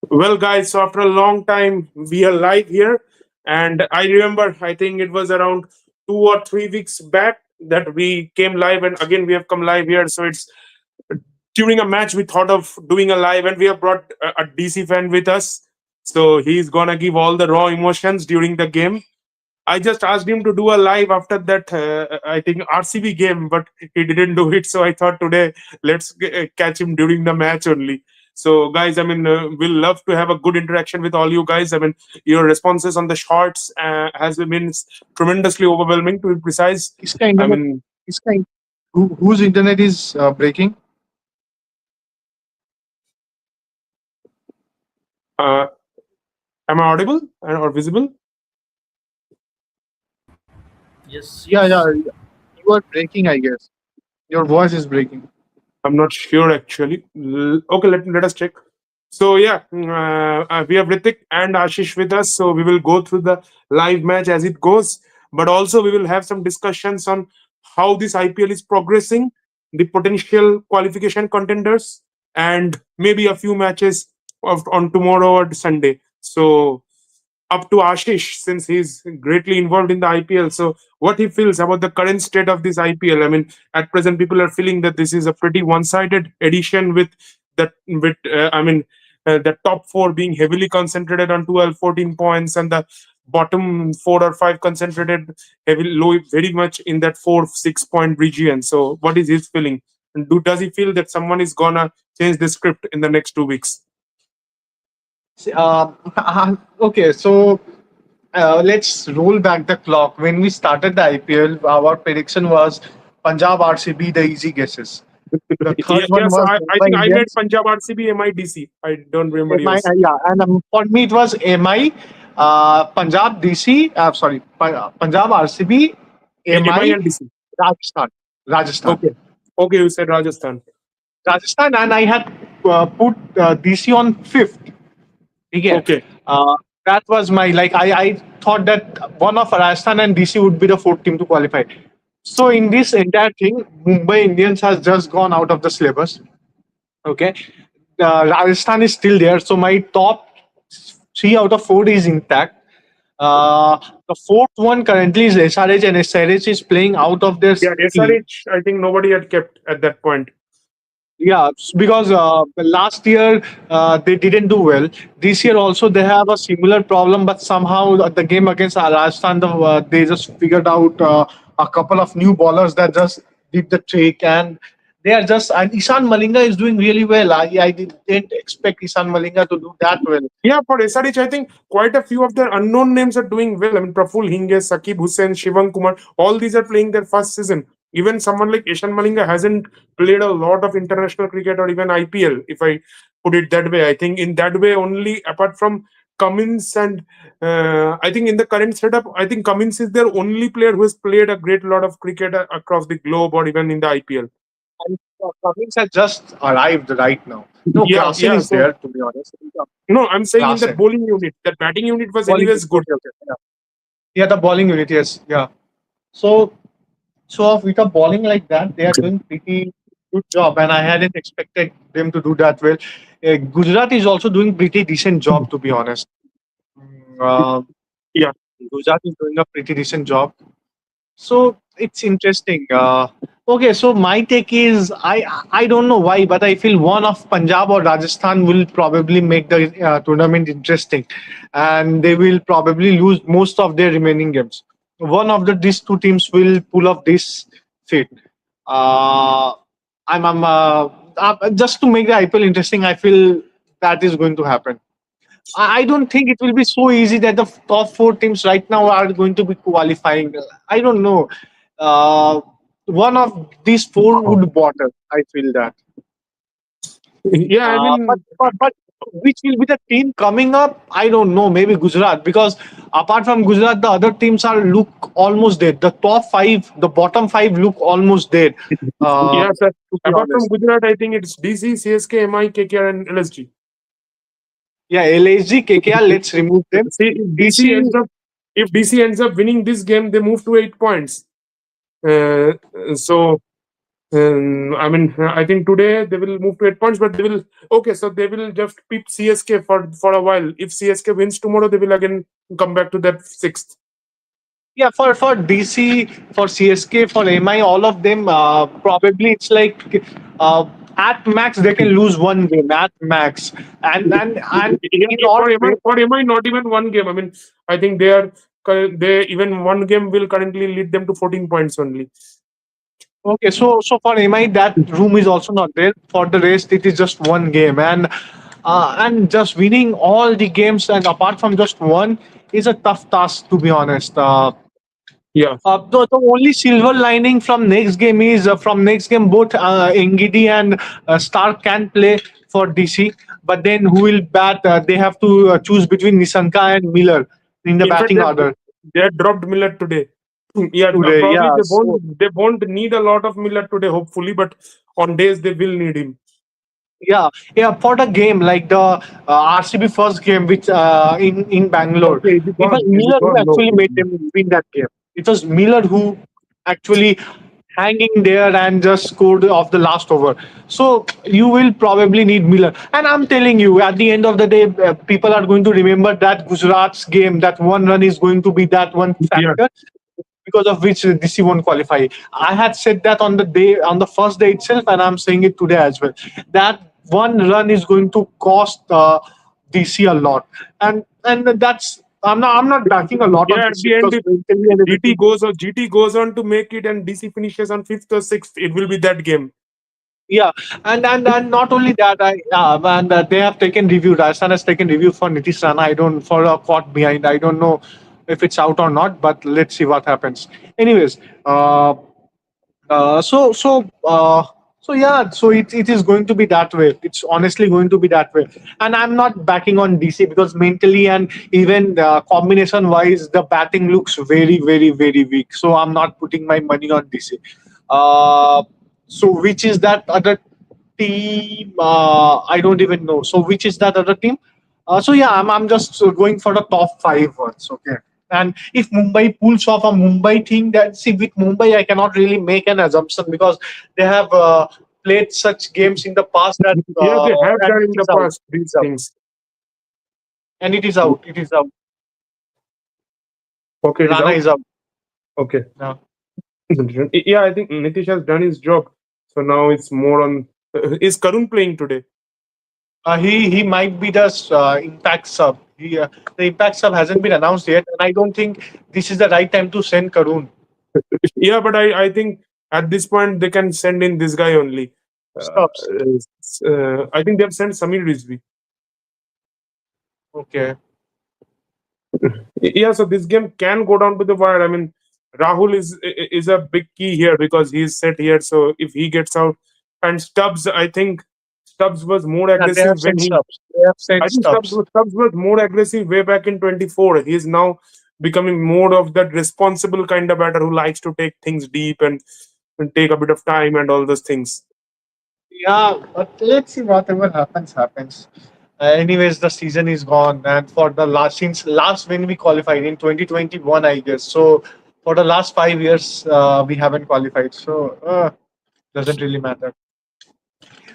Well, guys, so after a long time, we are live here. And I remember, I think it was around 2 or 3 weeks back that we came live. And again, we have come live here. So it's during a match, we thought of doing a live, and we have brought a DC fan with us. So he's going to give all the raw emotions during the game. I just asked him to do a live after that, I think, RCB game, but he didn't do it. So I thought today, let's catch him during the match only. So, guys, I mean, we'll love to have a good interaction with all you guys. I mean, your responses on the shorts has been tremendously overwhelming, to be precise. इसका I internet mean, इसका whose internet is breaking? uh, am I audible or visible? Yes, Yeah, yeah, yes. you are breaking, I guess. Your voice is breaking. I'm not sure actually. Okay, let us check. So yeah, we have Ritik and Ashish with us. So we will go through the live match as it goes, but also we will have some discussions on how this IPL is progressing, the potential qualification contenders, and maybe a few matches on tomorrow or Sunday. So up to Ashish, since he's greatly involved in the IPL. So, what he feels about the current state of this IPL? I mean, at present, people are feeling that this is a pretty one-sided edition with the top four being heavily concentrated on 12, 14 points, and the bottom 4 or 5 concentrated heavily low, very much in that 4, 6 point region. So, what is his feeling? And does he feel that someone is gonna change the script in the next 2 weeks? Okay, so let's roll back the clock. When we started the IPL, our prediction was Punjab RCB, the easy guesses. The third Yeah, one yeah. So was I Mumbai think I made Indians. Punjab RCB MIDC. I don't remember MI, yours. yeah, and for me it was MI, Punjab DC, sorry, Punjab RCB, MI MI, and DC. Rajasthan, Rajasthan. Okay. Okay, you said Rajasthan. Rajasthan, and I had put DC on fifth. Okay. Okay. That was my like. I thought that one of Rajasthan and DC would be the fourth team to qualify. So in this entire thing, Mumbai Indians has just gone out of the syllabus. Okay, Rajasthan is still there. So my top three out of four is intact. The fourth one currently is SRH, and SRH is playing out of their Yeah, team. SRH, I think nobody had kept at that point. Yeah, because last year they didn't do well. This year also they have a similar problem, but somehow the game against Rajasthan, they just figured out a couple of new bowlers that just did the trick, and they are just. And Ishan Malinga is doing really well. I didn't expect Ishan Malinga to do that well. Yeah, for SRH, I think quite a few of their unknown names are doing well. I mean, Praful Hinge, Sakib Hussain, Shivam Kumar, all these are playing their first season. Even someone like Ishan Malinga hasn't played a lot of international cricket or even IPL, if I put it that way. I think in that way, only apart from Cummins and I think in the current setup, I think Cummins is their only player who has played a great lot of cricket across the globe or even in the IPL. And Cummins has just arrived right now. No, Yeah, Klassen yeah. is So there to be honest. no, I'm saying in that Klassen. bowling unit, that batting unit was Bowling. anyways good. Okay, okay. Yeah. Yeah, the bowling unit. Yes. Yeah. So with a bowling like that, they are doing pretty good job, and I hadn't expected them to do that well. Gujarat is also doing pretty decent job, to be honest. Uh, Yeah. Gujarat is doing a pretty decent job. So it's interesting. Okay, so my take is I don't know why, but I feel one of Punjab or Rajasthan will probably make the tournament interesting, and they will probably lose most of their remaining games. One of these two teams will pull off this feat. Uh, I'm just to make the IPL interesting. I feel that is going to happen. I don't think it will be so easy that the top four teams right now are going to be qualifying. I don't know. Uh, one of these four would bottom. I feel that. Yeah, I mean, But which will be the team coming up? I don't know. Maybe Gujarat, because apart from Gujarat, the other teams are look almost dead. The top five, the bottom five look almost dead. yeah, sir. To be Apart from honest, Gujarat, I think it's DC, CSK, MI, KKR, and LSG. yeah, LSG, KKR. Let's remove them. See, DC. if DC ends up winning this game, they move to 8 points. Uh, so I mean, I think today they will move to 8 points, but they will. Okay, so they will just peep CSK for a while. If CSK wins tomorrow, they will again come back to that sixth. Yeah, for DC, for CSK, for MI, all of them, probably it's like uh, at max they can lose one game at max, and Yeah, in odd way, For MI, not even one game. I mean, I think they even one game will currently lead them to 14 points only. okay, so for MI that room is also not there. For the rest, it is just one game, and just winning all the games and apart from just one is a tough task, to be honest. Yeah, The only silver lining from next game is from next game both Ngidi and Stark can play for DC, but then who will bat? They have to choose between Nisanka and Miller in the in fact, batting order they had dropped Miller today. Yeah, today. probably Yeah, so they won't need a lot of Miller today, hopefully, but on days they will need him. yeah, for the game like the RCB first game, which in Bangalore, Okay, is he it was gone? Is he Miller who gone? No. actually made them win that game. It was Miller who actually hanging there and just scored off the last over. So you will probably need Miller, and I'm telling you, at the end of the day, people are going to remember that Gujarat's game. That one run is going to be that one Yeah, factor because of which DC won't qualify. I had said that on the first day itself, and I'm saying it today as well. That one run is going to cost DC a lot, and that's I'm not backing a lot on yeah. At DC the end, because if mentally and GT everything. goes on, GT goes on to make it, and DC finishes on fifth or sixth, it will be that game. Yeah, and not only that, and they have taken review. Rajasthan has taken review for Nitish Rana. I don't for a caught behind. I don't know if it's out or not, but let's see what happens. Anyways, uh, Uh, so so uh, so yeah, so it is going to be that way. It's honestly going to be that way, and I'm not backing on DC because mentally and even combination wise, the batting looks very very weak. So I'm not putting my money on DC. So which is that other team? I don't even know. So which is that other team? So yeah, I'm just going for the top five ones. Okay. And if Mumbai pulls off a Mumbai thing, that see with Mumbai, I cannot really make an assumption because they have played such games in the past that Yeah, they have and done it in the is out, past it these is out, things. and it is out, it is out. Okay, it is Rana out. is out Okay. now. Yeah, I think Nitish has done his job. So now it's more on. Is Karun playing today? He might be the impact sub. The impact sub hasn't been announced yet, and I don't think this is the right time to send Karun. Yeah, but I think at this point they can send in this guy only. Stops. I think they have sent Samir Rizvi. Okay. Yeah, so this game can go down to the wire. I mean, Rahul is a big key here because he's set here. So if he gets out, and Stubbs, I think Stubbs was more Yeah, they aggressive have when sent he. stops. They have I sent think stops. Stubbs was more aggressive way back in 24. He is now becoming more of that responsible kind of batter who likes to take things deep and take a bit of time and all those things. Yeah, but let's see whatever happens, happens. Anyways, the season is gone, and for the last since last when we qualified in 2021, I guess. So for the last 5 years, we haven't qualified. So doesn't really matter.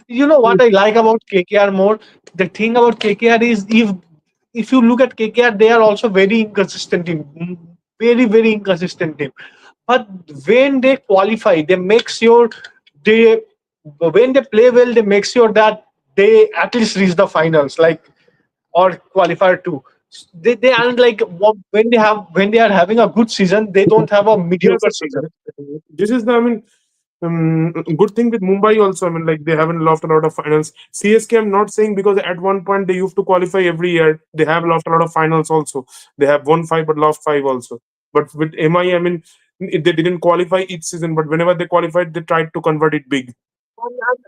You know what I like about KKR more? The thing about KKR is if you look at KKR, they are also very inconsistent team, very inconsistent team. But when they qualify, they make sure they when they play well, they make sure that they at least reach the finals, like or qualify too. They aren't like when they are having a good season, they don't have a Yes, mediocre sir. season. This is the, I mean, good thing with Mumbai also. I mean, like they haven't lost a lot of finals. CSK, I'm not saying because at one point they used to qualify every year. They have lost a lot of finals also. They have won five but lost five also. But with MI, I mean, they didn't qualify each season, but whenever they qualified, they tried to convert it big.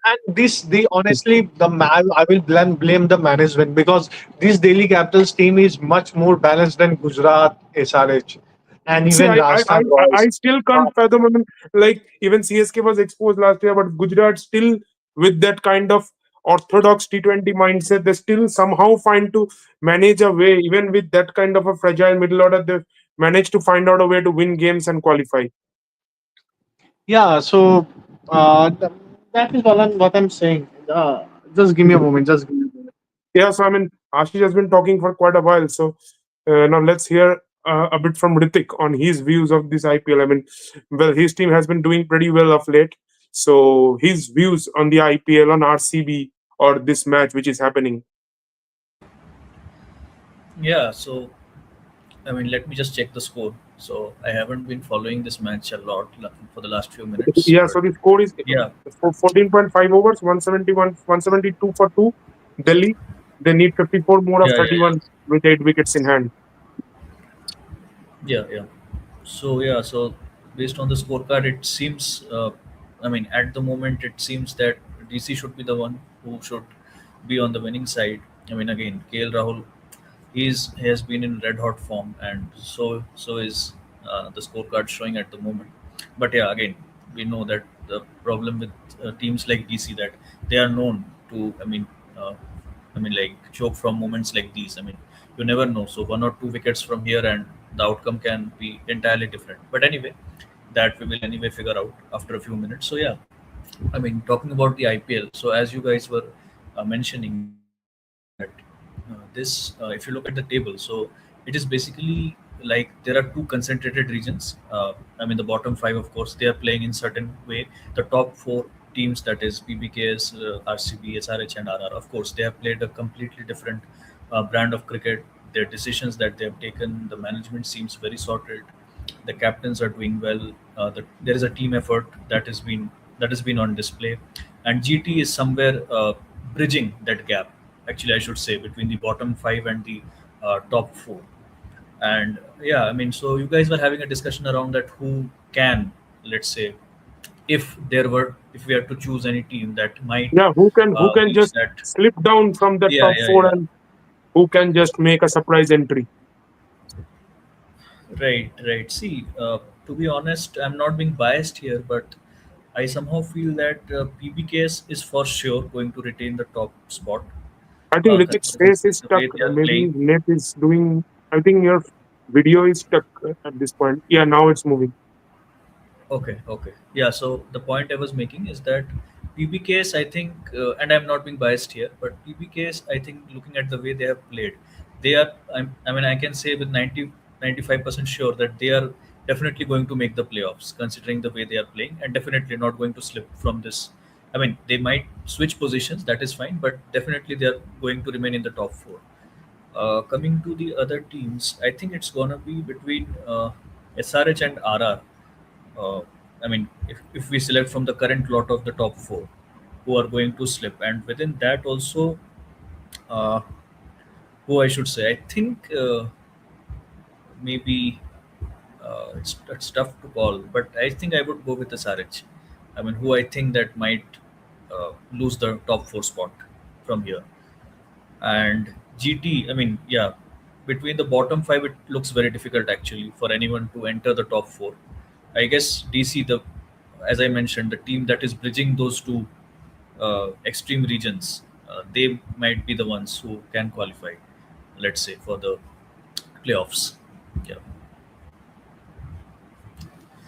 And this, the honestly, I will blame the management because this Delhi Capitals team is much more balanced than Gujarat, SRH, and See, even Rajasthan Royals. I still Uh, can't fathom. I mean, like even CSK was exposed last year, but Gujarat still with that kind of orthodox T20 mindset, they still somehow find to manage a way. Even with that kind of a fragile middle order, they managed to find out a way to win games and qualify. yeah, so. th- that is what I'm saying. Just give me a moment. Just give me a moment. Yeah, so I mean, Ashish has been talking for quite a while. So now let's hear a bit from Ritik on his views of this IPL. I mean, well, his team has been doing pretty well of late. So his views on the IPL, on RCB, or this match which is happening. Yeah, so I mean, let me just check the score. So I haven't been following this match a lot for the last few minutes, Yeah, but so the score is yeah, for 14.5 overs, 171, 172 for two. Delhi, they need 54 more of yeah, yeah, 31 with 8 wickets in hand. yeah, yeah. So based on the scorecard, it seems. I mean, at the moment, it seems that DC should be the one who should be on the winning side. I mean, again, KL Rahul, he has been in red hot form, and so is the scorecard showing at the moment. But yeah, again, we know that the problem with teams like DC, that they are known to. Uh, like choke from moments like these. I mean, you never know. So 1 or 2 wickets from here, and the outcome can be entirely different. But anyway, that we will anyway figure out after a few minutes. So yeah, I mean, talking about the IPL. So as you guys were mentioning that if you look at the table, so it is basically like there are two concentrated regions. I mean, the bottom five, of course, they are playing in certain way. The top four teams, that is PBKS, RCB, SRH, and RR, of course, they have played a completely different brand of cricket. Their decisions that they have taken, the management seems very sorted. The captains are doing well. There is a team effort that has been on display, and GT is somewhere bridging that gap. Actually, I should say, between the bottom five and the top four. And yeah, I mean, so you guys were having a discussion around that who can, let's say, if we had to choose any team that might Yeah, who can reach just that. slip down from the Yeah, top yeah, four yeah. and who can just make a surprise entry? Right, right. See, to be honest, I'm not being biased here, but I somehow feel that PBKS is for sure going to retain the top spot, I think Ritik's considering face is the stuck. way they are Maybe playing. net is doing. I think your video is stuck at this point. Yeah, now it's moving. Okay, okay. Yeah, so the point I was making is that PBKs, I think, and I'm not being biased here, but PBKs, I think, looking at the way they have played, I mean, I can say with 95% sure that they are definitely going to make the playoffs, considering the way they are playing, and definitely not going to slip from this. I mean, they might switch positions, that is fine, but definitely they are going to remain in the top four. Coming to the other teams, I think it's gonna be between SRH and RR. uh, I mean, if we select from the current lot of the top four who are going to slip, and within that also, uh, who I should say, I think maybe it's tough to call, but I think I would go with the Sarich. I mean, who I think that might lose the top four spot from here. And GT, I mean, yeah, between the bottom five, it looks very difficult actually for anyone to enter the top four. I guess DC, as I mentioned, the team that is bridging those two extreme regions, they might be the ones who can qualify, let's say, for the playoffs. Yeah.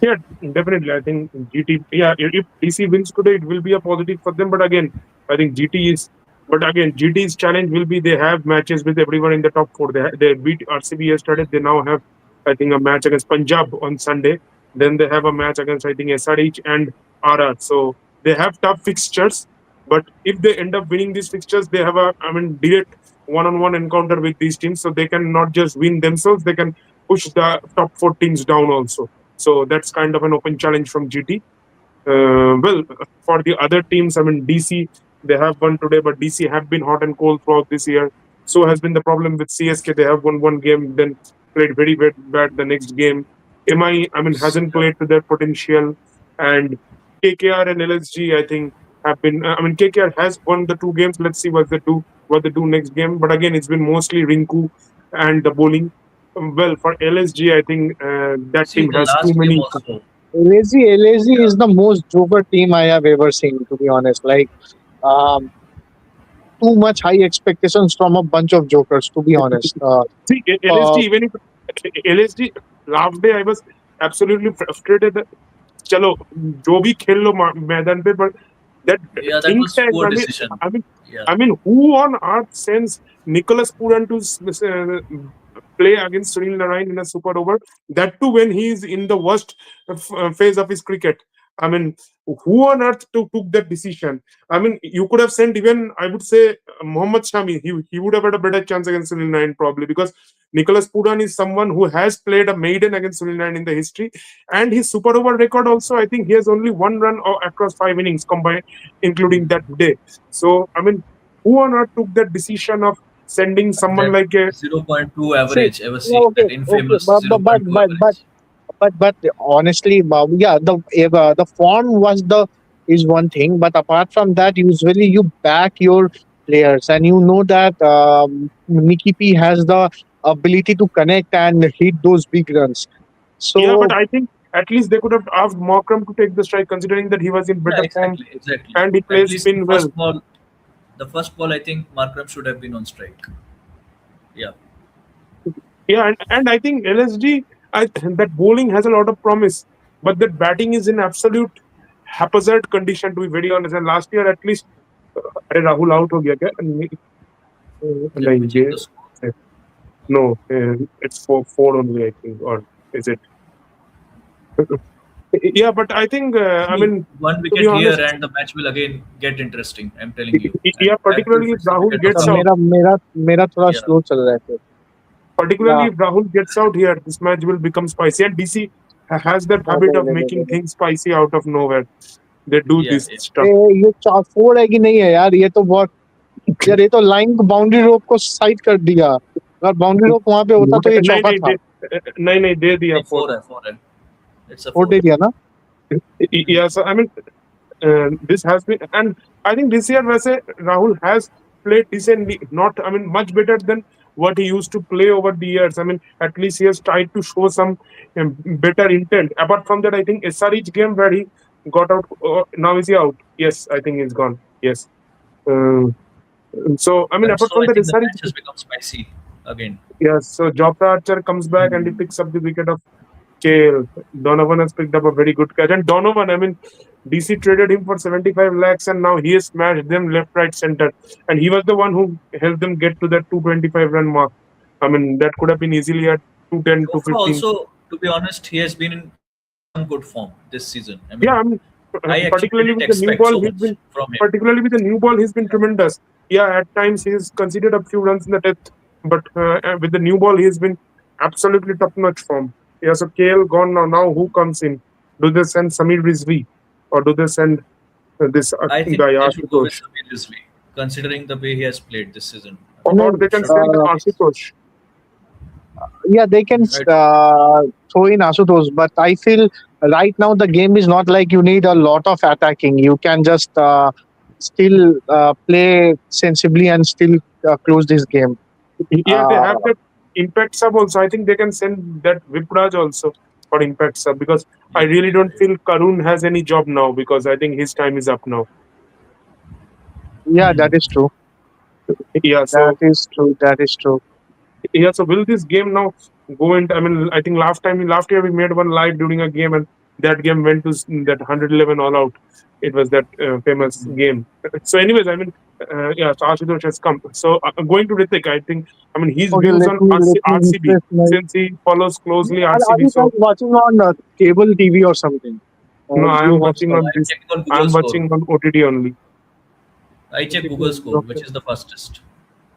Yeah, definitely. I think GT. Yeah, if DC wins today, it will be a positive for them. But again, I think GT is. But again, GT's challenge will be they have matches with everyone in the top four. They beat RCB yesterday. They now have, I think, a match against Punjab on Sunday. Then they have a match against, I think, SRH and RR. So they have tough fixtures. But if they end up winning these fixtures, they have a, I mean, direct one-on-one encounter with these teams. So they can not just win themselves; they can push the top four teams down also. So that's kind of an open challenge from GT. Well, for the other teams, I mean, DC, they have won today, but DC have been hot and cold throughout this year. So has been the problem with CSK. They have won one game, then played very bad the next game. I mean, hasn't Yeah. played to their potential. And KKR and LSG, I think, have been. I mean, KKR has won the two games. Let's see what they do next game. But again, it's been mostly Rinku and the bowling. Well, for LSG, I think that See, team the has too last game many. also. LAC Yeah. is the most joker team I have ever seen. To be honest, like um, too much high expectations from a bunch of jokers. To be honest, See, LSG, uh, even if LSG last day, I was absolutely frustrated. चलो जो भी खेल लो मैदान पे, but that Yeah, that think was tank. poor I mean, decision. I mean, Yeah, I mean, who on earth sends Nicholas Puran to play against Sunil Narayan in a super over? That too when he is in the worst phase of his cricket. I mean, who on earth took that decision? I mean, you could have sent even, I would say, Mohammad Shami. He would have had a better chance against Sunil Narayan probably, because Nicholas Puran is someone who has played a maiden against Sunil Narayan in the history, and his super over record also. I think he has only one run across 5 innings combined, including that day. So I mean, who on earth took that decision of sending someone that like a 0.2 See, average ever yeah, seen, okay, that okay, infamous 0.2 average. but honestly, yeah, the form was the is one thing, but apart from that, usually you back your players, and you know that Mickey P has the ability to connect and hit those big runs. yeah, but So I think at least they could have asked Markram to take the strike, considering that he was in Yeah, better form exactly, exactly. and he At plays least spin well. the first ball, I think Markram should have been on strike. Yeah, Yeah, and I think LSG, that bowling has a lot of promise, but that batting is in absolute haphazard condition, to be very honest. And last year at least, अरे Rahul out हो गया क्या? let me नहीं check the score. ये no, it's four only I think, or is it? Yeah, but I think I See, mean, one to be wicket here, honest, and the match will again get interesting. I'm telling you. And yeah, thankful particularly if it's the Rahul wicket of तो gets out, Rahul. मेरा थोड़ा Yeah, slow चल रहा है फिर. particularly Yeah. if Rahul gets out here, this match will become spicy. And DC has that habit नहीं of नहीं नहीं making नहीं things spicy out of nowhere. They do yeah, this yeah. stuff. ये four है कि नहीं है यार, ये तो बहुत, यार ये तो लाइन को बाउंड्री रोप को साइड कर दिया. अगर बाउंड्री रोप वहां पे होता तो ये नहीं चौका नहीं था. नहीं नहीं दे दिया नहीं, फोर. four है. It's a four four. दे दिया ना. Hmm. Yeah, so I mean, this has been, and I think this year, वैसे Rahul has played decently. Not, I mean, much better than what he used to play over the years. I mean, at least he has tried to show some better intent. Apart from that, I think SRH game where he got out. Now is he out? Yes, I think he's gone. Yes. Uh, so I mean, And apart so from I that, think the SRH, match has become spicy again. yes. So Jofra Archer comes back and he picks up the wicket of KL. Donovan has picked up a very good catch. And Donovan, I mean, DC traded him for 75 lakhs and now he has smashed them left, right, center. And he was the one who helped them get to that 225 run mark. I mean, that could have been easily at 210, Jofra 215. also, to be honest, he has been in damn good form this season. I Yeah, mean, I mean, I actually particularly didn't with the new expect ball, so he's much been from him. particularly with the new ball, he's been tremendous. Yeah, at times he's conceded a few runs in the death, but with the new ball, he's been absolutely top-notch form. Yeah, so KL gone now. Now who comes in? Do they send Samir Rizvi or do they send this I think guy they should go with Ashutosh? Samir Rizvi, considering the way he has played this season. I mean, Or नहीं, they can should be send the case. Ashutosh. yeah, they can I don't think throw in Asutos, but I feel right now the game is not like you need a lot of attacking. You can just still play sensibly and still close this game. Yeah, they Uh, have that impact sub also. I think they can send that Vipraj also for impact sub, because I yeah, really yeah, don't feel Karun has any job now, because I think his time is up now. yeah, yeah. that is true. Yeah, That so is true. That is true. yeah, so will this game now go into? I mean, I think last year we made one live during a game, and that game went to that 111 all out. It was that famous game. So, anyways, I mean, yeah, so Ashutosh has come. So, going to Ritik, I think, I mean, his Okay, views on let me RCB, refresh my. since he follows closely Are RCB. you guys So, watching on cable TV or something? no, Or I you am have watching some? No, on I'm this. checking on I Google am score. watching on OTT only. I check Google score, which Okay. is the fastest.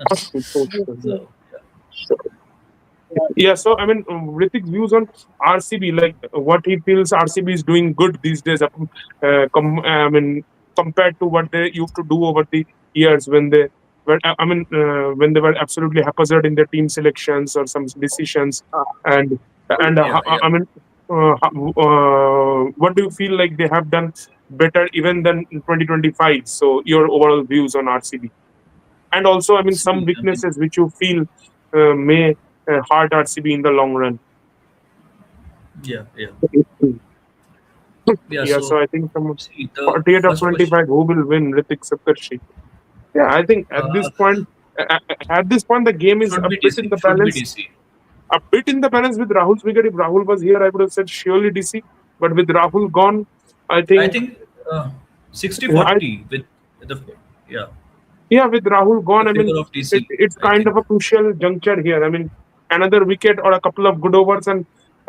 Ashutosh. So yeah. Yeah, so I mean, Ritik's views on RCB, like what he feels RCB is doing good these days, I mean, compared to what they used to do over the years when they were, I mean, when they were absolutely haphazard in their team selections or some decisions, Uh, and Yeah, yeah. I mean, what do you feel like they have done better even than in 2025? So your overall views on RCB, and also, I mean, some See, I mean, weaknesses which you feel may hurt RCB in the long run. yeah, yeah, yeah. Yeah, so So I think from see, the 48 of first question. 25, who will win? Ritik Satarshi. Yeah, I think Uh, at this point, the game is should a be bit in DC. the Should be balance. DC. A bit in the balance with Rahul's wicket. If Rahul was here, I would have said surely DC. But with Rahul gone, I I think think 60 I 40 with the, yeah, yeah, with Rahul in the gone, I mean favor of DC, it's I kind think. of a crucial juncture here. I mean, another wicket or a couple of good overs and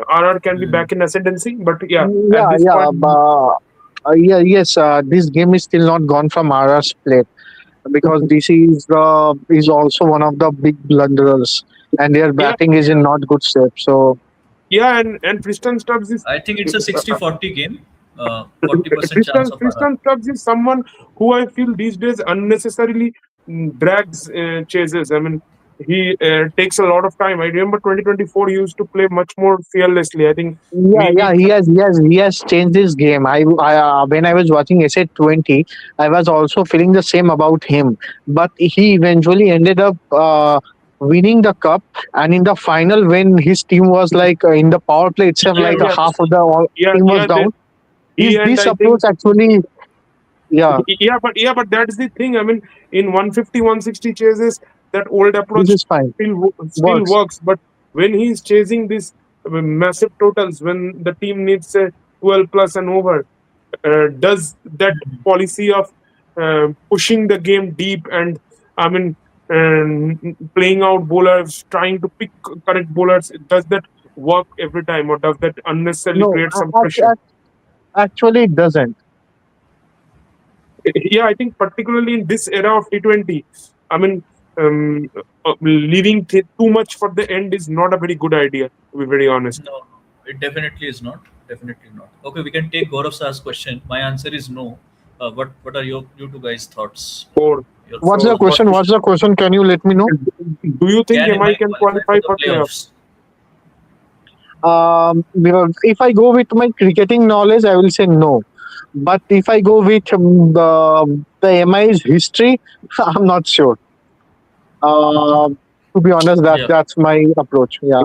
RR can be Mm. back in ascendancy. But yeah, at Yeah, this yeah, point, yeah, yes. This game is still not gone from RR's plate because DC is also one of the big blunderers, and their yeah, batting is in Yeah, not good shape. So yeah, and Tristan Stubbs is I think it's a uh, 60 40 game. 40% chance of RR. Tristan Stubbs is someone who I feel these days unnecessarily drags chases. I mean, he takes a lot of time. I remember 2024 he used to play much more fearlessly. I think yeah, maybe yeah, he has changed his game. When I was watching SA20, I was also feeling the same about him. But he eventually ended up winning the cup, and in the final, when his team was like in the power play itself, yeah, like yeah, half of the yeah, team was yeah. down. He and This I approach think actually, yeah, yeah, but that's the thing. I mean, in 150, 160 chases, that old this approach is fine. still Works. works. But when he's chasing these massive totals, when the team needs a 12 plus and over, does that policy of pushing the game deep and I mean playing out bowlers, trying to pick correct bowlers, does that work every time, or does that unnecessarily No, create some pressure? actually, it doesn't. Yeah, I think particularly in this era of T20, I mean, leaving too much for the end is not a very good idea, to be very honest. No, it definitely is not. Definitely not. Okay, we can take Gaurav Sah's question. My answer is no. What are your you two guys thoughts? Or Your What's so, the closing what question? thoughts. What's the question? Can you let me know? do you think Can MI MI can qualify qualify for the for playoffs? playoffs? Because if I go with my cricketing knowledge, I will say no. But if I go with the MI's history, I'm not sure. Uh, to be honest, Yeah, that's my approach. Yeah.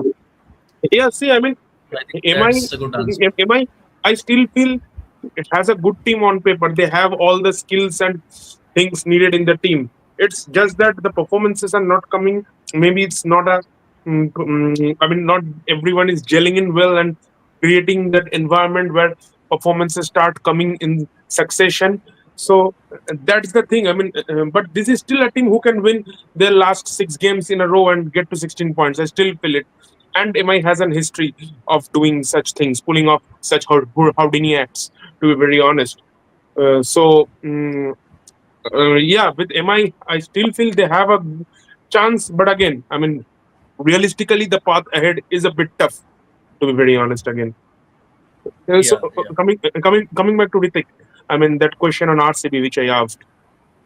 Yeah, see, I mean, I think am I, that's a good answer. am I still feel it has a good team on paper. They have all the skills and things needed in the team. It's just that the performances are not coming. Maybe it's not a, I mean, not everyone is gelling in well and creating that environment where performances start coming in succession. So that's the thing. I mean, but this is still a team who can win their last 6 games in a row and get to 16 points. I still feel it. And MI has an history of doing such things, pulling off such Houdini acts, to be very honest. Yeah, with MI, I still feel they have a chance. But again, I mean, realistically, the path ahead is a bit tough, to be very honest. Again, Yeah, yeah, coming back to Ritik, I mean that question on RCB which I asked.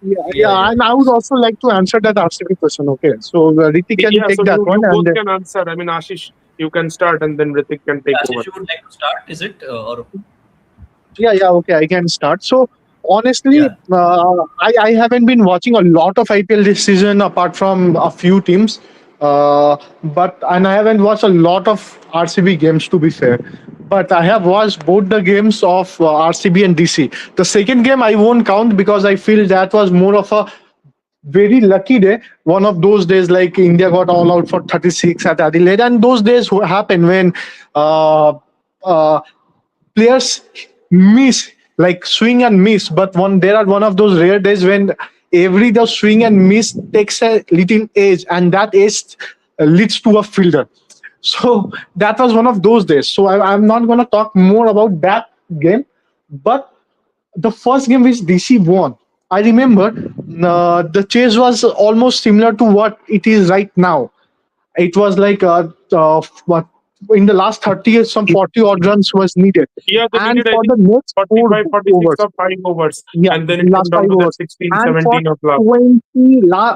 Yeah, yeah, yeah, yeah. and I would also like to answer that RCB question. Okay, so Ritik can Yeah, take so that you one, both and can answer. I mean, Ashish, you can start, and then Ritik can take over. Ashish, you would like to start? Is it or yeah, yeah, okay, I can start. So honestly, yeah? I haven't been watching a lot of IPL this season apart from a few teams. But and I haven't watched a lot of RCB games to be fair. But I have watched both the games of RCB and DC. The second game I won't count because I feel that was more of a very lucky day. One of those days, like India got all out for 36 at Adelaide, and those days happen when uh, uh, players miss, like swing and miss. But one there are one of those rare days when every the swing and miss takes a little edge, and that edge leads to a fielder. So that was one of those days. So I'm not going to talk more about that game, but the first game which DC won, I remember the chase was almost similar to what it is right now. It was like what in the last 30 years, some 40 odd runs was needed. Yeah, they And needed, I for think, the next 45, 46 overs, or 5 overs, yeah, and then it came last down five to that overs. 16, And for 17 of last. 20,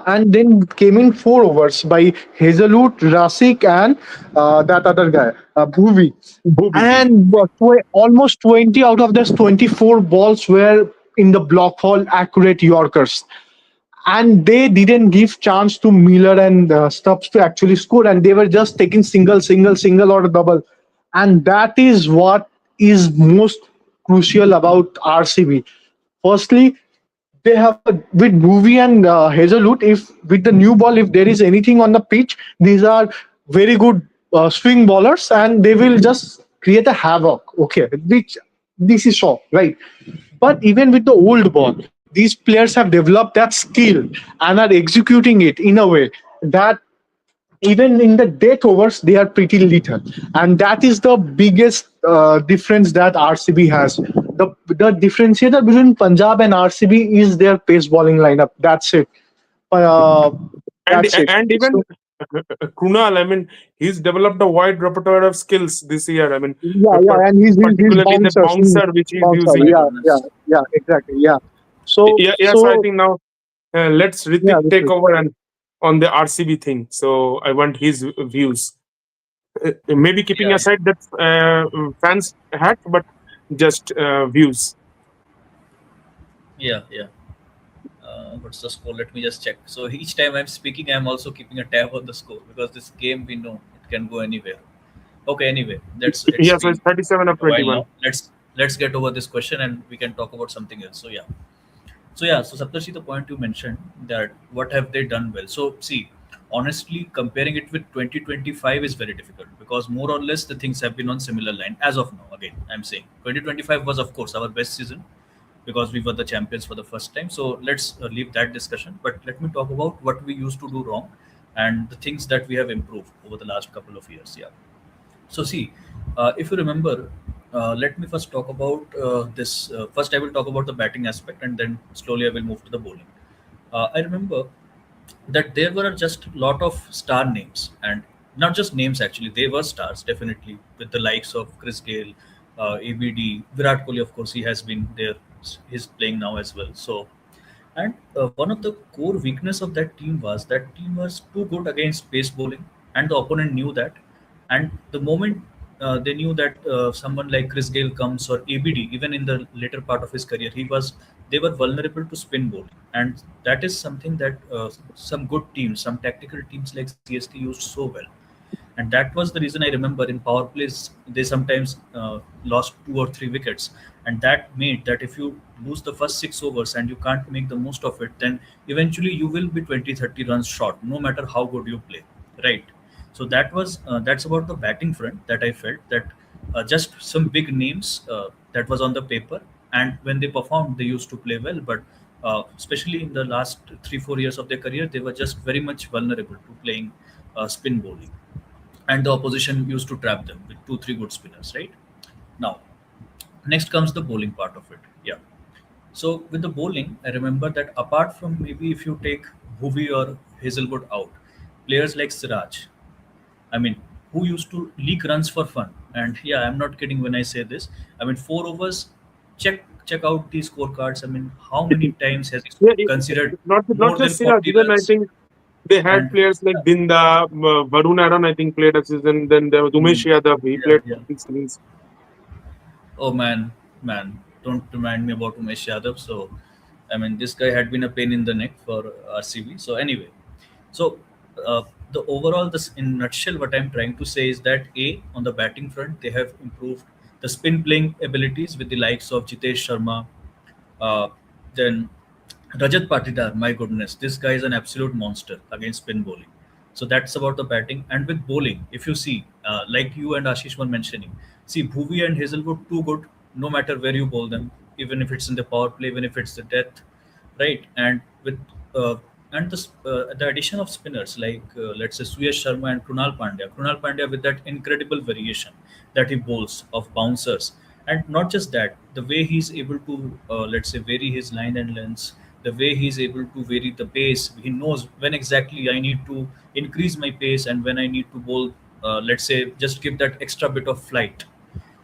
and then came in 4 overs by Hazelwood, Rasik, and that other guy, Bhuvi. Booby. And almost 20 out of those 24 balls were in the block hole, accurate Yorkers, and they didn't give chance to Miller and Stubbs to actually score, and they were just taking single, single, single or double, and that is what is most crucial about RCB. Firstly, they have a with Movie and Hazelwood. If with the new ball, if there is anything on the pitch, these are very good swing bowlers, and they will just create a havoc. Okay, which this is so right. But even with the old ball, these players have developed that skill and are executing it in a way that even in the death overs they are pretty little, and that is the biggest difference that RCB has. The differentiator between Punjab and RCB is their pace bowling lineup. That's it. uh, and that's it. and even So Krunal, I mean, he's developed a wide repertoire of skills this year. I mean, yeah, yeah, and his particularly the bouncers, bouncer which he's bouncer, My using. yeah, yeah, goodness. yeah, exactly, yeah. So Yeah, yeah. So I so think now let's yeah, Ritik this take is, over and on the RCB thing. So I want his views. Maybe keeping Yeah, aside that fans hat, but just views. yeah, yeah. What's the score? Let me just check. So each time I'm speaking, I'm also keeping a tab on the score because this game we know it can go anywhere. Okay, anyway, that's it's Yeah, so it's been 37 of a while 21. now. Let's get over this question and we can talk about something else. So yeah. So yeah, so Saptarshi, the point you mentioned that what have they done well? So see, honestly, comparing it with 2025 is very difficult because more or less the things have been on similar line as of now. Again, I'm saying 2025 was of course our best season because we were the champions for the first time. So let's leave that discussion. But let me talk about what we used to do wrong and the things that we have improved over the last couple of years. Yeah. So see, if you remember, let me first talk about this. First, I will talk about the batting aspect, and then slowly I will move to the bowling. I remember that there were just a lot of star names, and not just names actually. They were stars definitely, with the likes of Chris Gale, ABD, Virat Kohli. Of course, he has been there. He's playing now as well. So and one of the core weakness of that team was that team was too good against pace bowling, and the opponent knew that. And the moment they knew that someone like Chris Gale comes or ABD, even in the later part of his career, they were vulnerable to spin bowling, and that is something that some good teams, some tactical teams like CSK used so well, and that was the reason I remember in power plays they sometimes lost 2 or 3 wickets, and that made that if you lose the first 6 overs and you can't make the most of it, then eventually you will be 20-30 runs short, no matter how good you play, right? So that's about the batting front that I felt that just some big names that was on the paper, and when they performed, they used to play well, but especially in the last 3-4 years of their career, they were just very much vulnerable to playing spin bowling, and the opposition used to trap them with 2 3 good spinners, right? Now next comes the bowling part of it. Yeah. So with the bowling, I remember that apart from maybe if you take Bhuvi or Hazelwood out, players like Siraj, I mean, who used to leak runs for fun, and yeah, I'm not kidding when I say this. I mean, 4 overs, check out these scorecards. I mean, how many times has he Yeah, considered not more than just Siraj. 40 Even I runs? think they had And players like yeah, Dinda, Varun Aaron. I think played a season. Then there was mm, Umesh Yadav. He yeah, played yeah. 6 innings. Oh man, man, don't remind me about Umesh Yadav. So, I mean, this guy had been a pain in the neck for RCB. So anyway, so the overall, this in nutshell, what I'm trying to say is that A, on the batting front, they have improved the spin playing abilities with the likes of Jitesh Sharma, uh, then Rajat Patidar, my goodness, this guy is an absolute monster against spin bowling. So that's about the batting. And with bowling, if you see, like you and Ashish were mentioning, see Bhuvi and Hazelwood too good, no matter where you bowl them, even if it's in the power play, even if it's the death, right? And with the addition of spinners like let's say Suyash Sharma and Krunal Pandya with that incredible variation that he bowls of bouncers, and not just that, the way he's able to let's say vary his line and lengths, the way he's able to vary the pace, he knows when exactly I need to increase my pace and when I need to bowl. Let's say just give that extra bit of flight.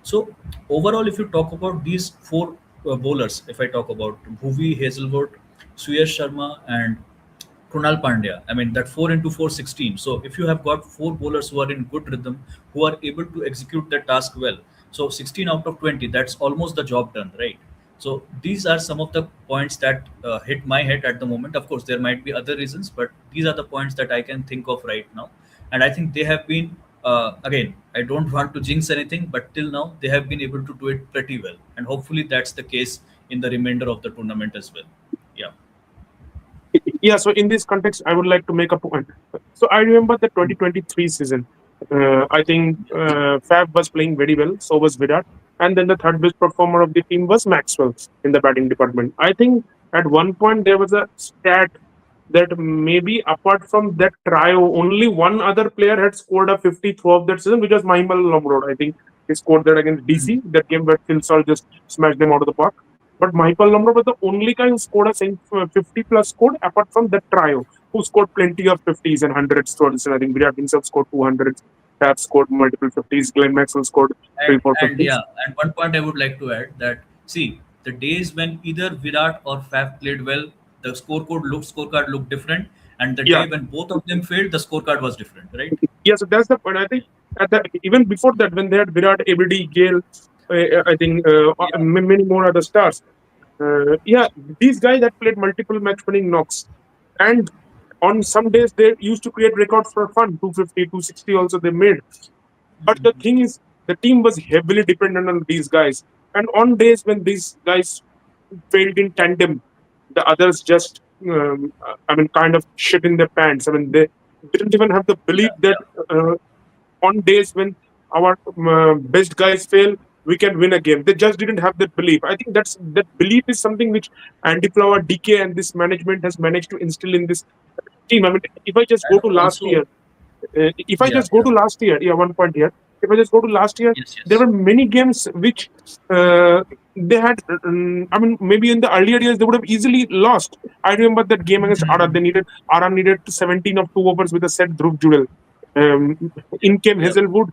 So overall, if you talk about these four bowlers, if I talk about Bhuvi, Hazelwood, Suyash Sharma, and Krunal Pandya, I mean that 4 into 4 16. So if you have got four bowlers who are in good rhythm, who are able to execute their task well, so 16 out of 20, that's almost the job done, right? So these are some of the points that hit my head at the moment. Of course, there might be other reasons, but these are the points that I can think of right now, and I think they have been again. I don't want to jinx anything, but till now they have been able to do it pretty well, and hopefully that's the case in the remainder of the tournament as well. Yeah. Yeah, so in this context, I would like to make a point. So I remember the 2023 season. I think Fab was playing very well, so was Virat. And then the third best performer of the team was Maxwell in the batting department. I think at one point there was a stat that maybe apart from that trio, only one other player had scored a 50 throughout that season, which was Mahimal Lomrod. I think he scored that against Mhm. DC, that game where Phil Saul just smashed them out of the park. But Mahimal Lomrod was the only guy who scored a 50 plus score apart from that trio, who scored plenty of 50s and 100s throughout the season. I think Virat himself scored 200s, Tab scored multiple 50s, Glenn Maxwell scored And three, four and 50s. yeah, and one point I would like to add that see the days when either Virat or Faf played well, the scorecard looked different, and the Yeah, day when both of them failed, the scorecard was different, right? yeah, so that's the point. I think at the, even before that, when they had Virat, ABD, Gale, I think Yeah. many more other stars. Yeah, these guys had played multiple match-winning knocks, and on some days they used to create records for fun. 250, 260 also they made. But the thing is, the team was heavily dependent on these guys, and on days when these guys failed in tandem, the others just, I mean, kind of shit in their pants. I mean, they didn't even have the Yeah, belief that yeah, uh, on days when our best guys fail, we can win a game. They just didn't have that belief. I think that belief is something which Andy Flower, DK, and this management has managed to instill in this team. I mean, if I just go and to last also year, if I yeah, just go yeah, to last year, yeah, one point here. If I just go to last year, yes, there yes. were many games which they had. I mean, maybe in the earlier years they would have easily lost. I remember that game against Ara. They needed 17 of 2 overs with a set Dhruv Judel. Um, Yeah, in came yeah, Hazelwood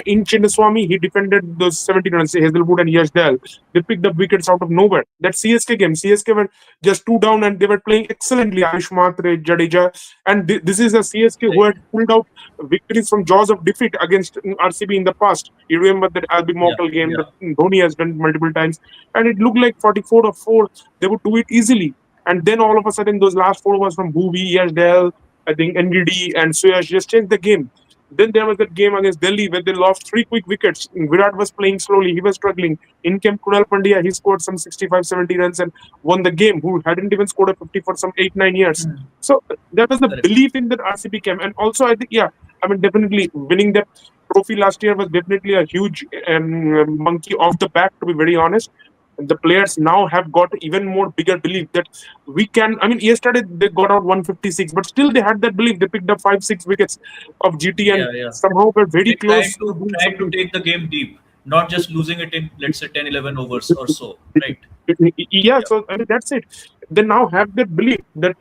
in Chinnaswamy, he defended those 17 runs, Hazelwood and Yash Dayal. They picked up wickets out of nowhere. That CSK game, CSK were just two down and they were playing excellently. Ayush Matre, Jadeja. And this is a CSK who right. had pulled out victories from jaws of defeat against RCB in the past. You remember that Albi Yeah, Mortal game that yeah, Dhoni has done multiple times. And it looked like 44 or 4, they would do it easily. And then all of a sudden, those last four was from Bhuvi, Yash Dayal, I think NDD and Suyash just changed the game. Then there was that game against Delhi where they lost three quick wickets. Virat was playing slowly. He was struggling. In came Kunal Pandya. He scored some 65, 70 runs and won the game, who hadn't even scored a 50 for some 8, 9 years. So that was the correct. belief in that RCB camp. And also, I think, yeah, I mean, definitely winning that trophy last year was definitely a huge monkey off the back, to be very honest. And the players now have got even more bigger belief that we can. I mean, yesterday they got out 156, but still they had that belief. They picked up 5, 6 wickets of GT and Yeah, yeah. somehow were very They close to doing trying to something. take the game deep, not just losing it in let's say 10, 11 overs or so, right? Yeah, Yeah, so I mean that's it. They now have that belief that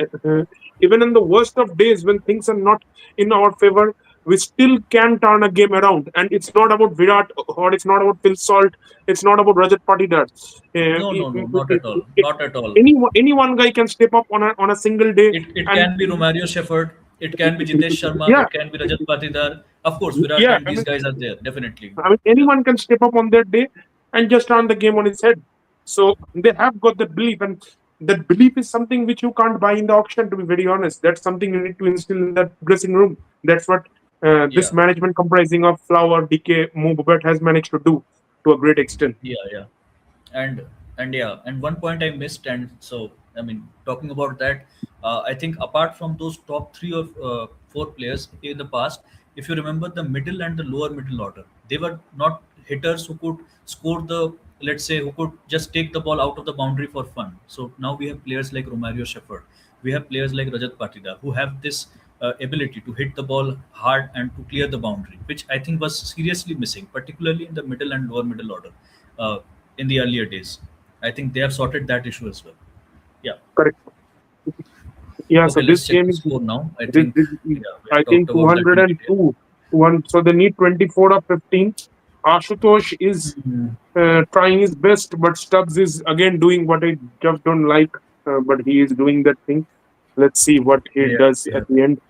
even in the worst of days when things are not in our favor, we still can turn a game around. And it's not about Virat or it's not about Phil Salt. It's not about Rajat Patidar. no, no, no, not at all, It, not at all. any one guy can step up on a single day It and can be Romario Shepherd, it can be Jitesh Sharma, yeah, it can be Rajat Patidar. Of course, Virat yeah. and these guys are there, definitely. I mean, Yeah, anyone can step up on that day and just turn the game on its head. So they have got that belief, and that belief is something which you can't buy in the auction. To be very honest, that's something you need to instill in that dressing room. That's what this yeah, management, comprising of Flower, DK, Mubabet, has managed to do to a great extent. yeah, yeah. And yeah, and one point I missed, and so I mean, talking about that, I think apart from those top three or four players in the past, if you remember the middle and the lower middle order, they were not hitters who could score the, let's say, who could just take the ball out of the boundary for fun. So now we have players like Romario Shepherd, we have players like Rajat Patida who have this ability to hit the ball hard and to clear the boundary, which I think was seriously missing, particularly in the middle and lower middle order. Uh, in the earlier days. I think they have sorted that issue as well. Yeah. Correct. Yeah. So Okay, this let's check game the is score now. I this, think this yeah, we have I talked think about that in detail. 202. One. So they need 24 of 15. Ashutosh is Mhm. trying his best, but Stubbs is again doing what I just don't like. But he is doing that thing. Let's see what he Yeah, does yeah. at the end.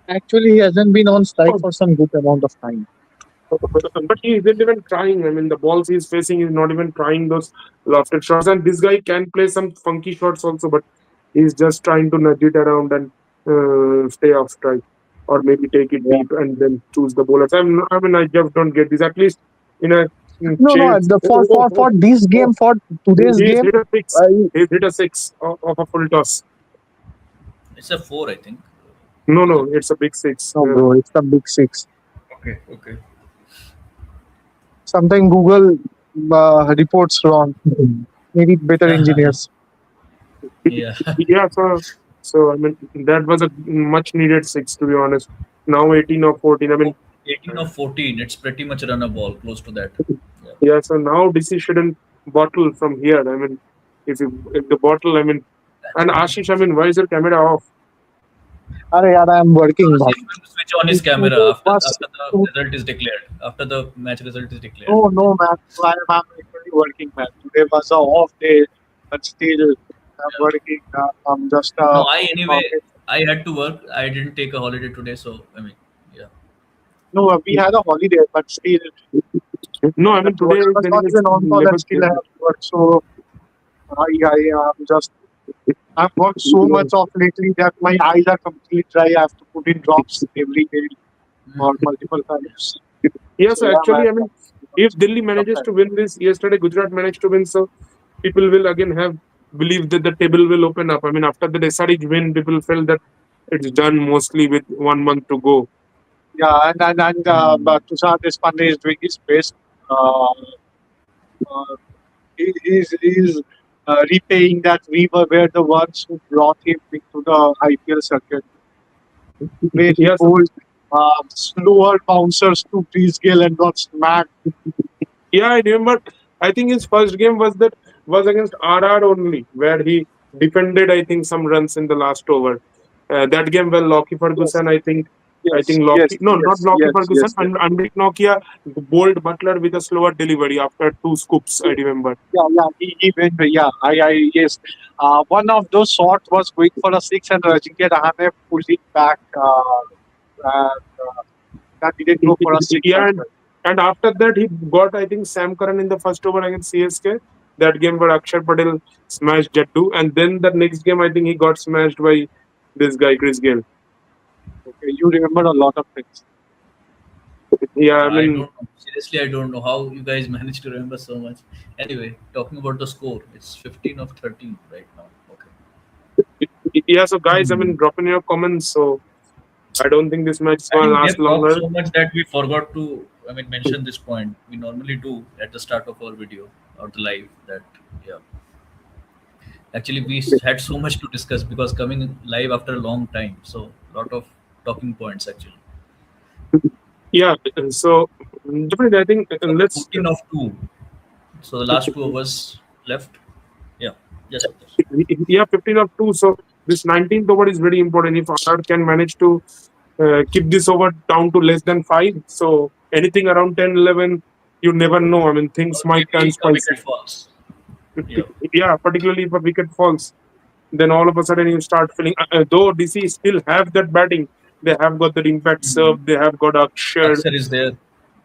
Actually, he hasn't been on strike Oh, for some good amount of time. but he isn't even trying. I mean, the balls he's facing is not even trying those lofted shots. And this guy can play some funky shots also, but he's just trying to nudge it around and stay off strike, or maybe take it Yeah. deep and then choose the bowlers. I mean, I just don't get this. At least in a No, no. chase. For this Oh, game, for today's he's game, hit a six. uh, He's hit a six of a full toss. It's a four, I think. No, Is no, it? it's a big six. no, bro, it's a big six. Okay, okay. Sometimes Google reports wrong. We need better engineers. Yeah. Yeah, so I mean that was a much needed six, to be honest. Now 18 or 14. I mean, 18 or 14, it's pretty much run a ball close to that. Yeah. yeah. So now DC shouldn't bottle from here. I mean, if the bottle, I mean, and Ashish, I mean, why is your camera off? अरे यार, I am working, Ask bhai. him to switch on his camera Today after was after the to- result is declared. After the match result is declared. no, no, man. I'm actually working, man. Today was a off day, but still, I'm Yeah. working. I'm just No, I anyway talking. I had to work. I didn't take a holiday today, so I mean, yeah. No, we had a holiday, but still, No, I mean today I was there not is even on call and labor. still I have to work. So I'm just, I've worked so much off lately that my eyes are completely dry. I have to put in drops every day or multiple times. Yes, So yeah, man. actually, I mean, if Delhi manages Sometimes. to win this, yesterday Gujarat managed to win, so people will again have believe that the table will open up. I mean, after the SRH win, people felt that it's done mostly with 1 month to go. Yeah, and Hmm. but Tushar Deshpande is doing his best. Uh, uh, he's repaying that we were the ones who brought him into the IPL circuit, where he Yes, bowled slower bouncers to Breeze Gill and got smacked. yeah, I remember. I think his first game was against RR only, where he defended. I think some runs in the last over. That game, well, Lockie Yes, Ferguson. I yes, think yes, Lockie. No, not yes, Lockie yes, Ferguson. yes, yes. Andrik Nokia bowled Butler with a slower delivery after two scoops. I remember. Yeah, yeah, he went. Yeah, yes. One of those shots was going for a six, and Rajinkya Rahane pulled it back. And that didn't go for a six Yeah, as well. and after that he got I think Sam Curran in the first over against CSK. That game where Akshar Patel smashed Jaddu, and then the next game I think he got smashed by this guy Chris Gale. Okay, you remember a lot of things. Yeah, I I mean, don't know. Seriously, I don't know how you guys managed to remember so much. Anyway, talking about the score, it's 15 of 13 right now. Okay. yeah. So guys, I mean, Hmm. drop in your comments. So I don't think this match is I gonna think we last have talked longer. so much that we forgot to, I mean, mention this point. We normally do at the start of our video or the live that, yeah. Actually, we had so much to discuss because coming live after a long time. So, lot of talking points actually. Yeah. So definitely, I think Okay, let's 14 of 2. So, the last 2 overs left. Yeah. Yes, Santosh. yeah 15 of two. So this 19th over is very important. If RR can manage to keep this over down to less than five. So anything around 10, 11, you never know. I mean, things Or might turn maybe a wicket spicy. falls. Yeah. Yeah, particularly if a wicket falls, then all of a sudden you start feeling. Though DC still have that batting, they have got that impact Hmm. serve, they have got Akshar. Aksar is there.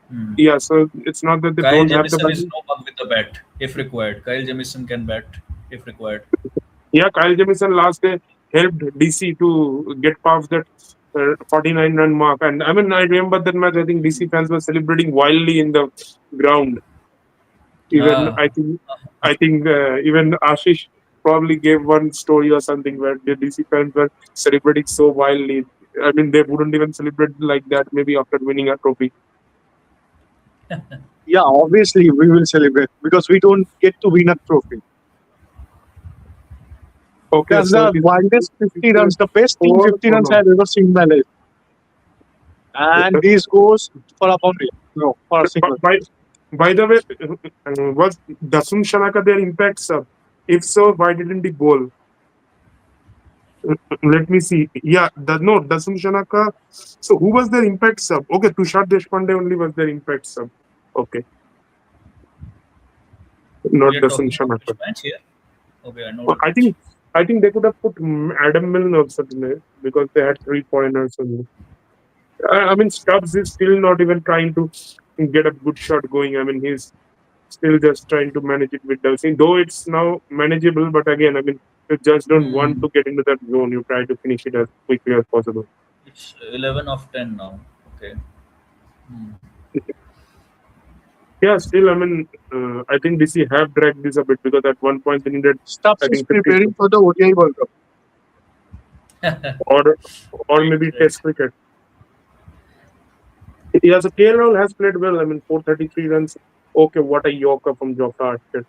Hmm. Yeah, so it's not that they Kyle don't have the Jamison is batting. no bug with the bat if required. Kyle Jamison can bat if required. Yeah, Kyle Jamison last day helped DC to get past that 49 run mark. And I mean, I remember that match. I think DC fans were celebrating wildly in the ground. Even Ah, even Ashish probably gave one story or something where the DC fans were celebrating so wildly. I mean, they wouldn't even celebrate like that maybe after winning a trophy. Yeah, obviously we will celebrate because we don't get to win a trophy. Okay, That's so the wildest is 50 there runs, the best team four 50 or runs no? I've ever seen in my life. And this goes for a boundary. No, for a But single. by the way, was Dasum Shanaka their impact sub? If so, why didn't he bowl? Let me see. Yeah, no, Dasum Shanaka. So who was their impact sub? Okay, Tushar Deshpande only was their impact sub. Okay, not we are Dasum talking about which Shanaka. match here? Okay, I know Well, the match. I think they could have put Adam Milne also in there because they had three pointers only. I mean, Stubbs is still not even trying to get a good shot going. I mean, he's still just trying to manage it with dosing. Though it's now manageable, but again, I mean, you just don't want Hmm. to get into that zone. You try to finish it as quickly as possible. It's 11 of 10 now. Okay. Hmm. Yeah, still, I mean, I think DC have dragged this a bit because at one point they needed, Stubbs I is think, 50 preparing for the ODI World Cup. or or Right, maybe right. Test cricket. Yeah, so KL has played well. I mean, 433 runs. Okay, what a yorker from Jofra Archer.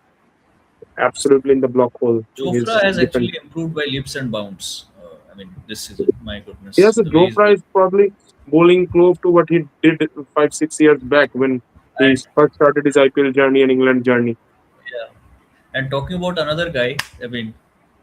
Absolutely in the block hole. Jofra His has defense. actually improved by leaps and bounds. I mean, this season, my Yeah, goodness, so the way he's Jofra bowling. is probably bowling close to what he did 5 6 years back when he And first started his IPL journey and England journey. yeah, and talking about another guy, I mean,